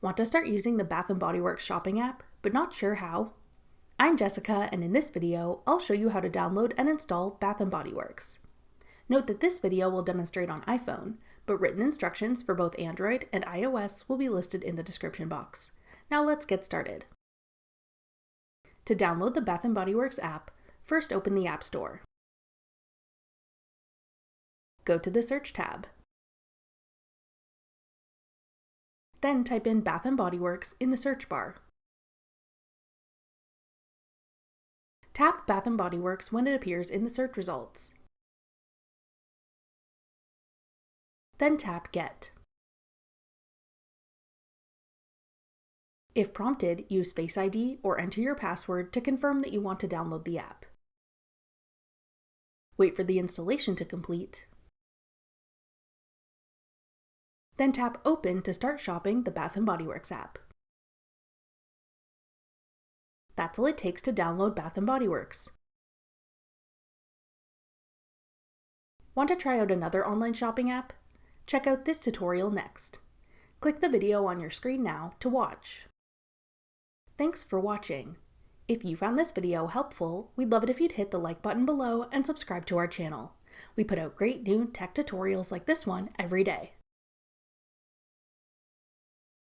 Want to start using the Bath & Body Works shopping app, but not sure how? I'm Jessica, and in this video, I'll show you how to download and install Bath & Body Works. Note that this video will demonstrate on iPhone, but written instructions for both Android and iOS will be listed in the description box. Now let's get started. To download the Bath & Body Works app, first open the App Store. Go to the Search tab. Then type in Bath & Body Works in the search bar. Tap Bath & Body Works when it appears in the search results. Then tap Get. If prompted, use Face ID or enter your password to confirm that you want to download the app. Wait for the installation to complete. Then tap Open to start shopping the Bath & Body Works app. That's all it takes to download Bath & Body Works. Want to try out another online shopping app? Check out this tutorial next. Click the video on your screen now to watch. Thanks for watching. If you found this video helpful, we'd love it if you'd hit the like button below and subscribe to our channel. We put out great new tech tutorials like this one every day.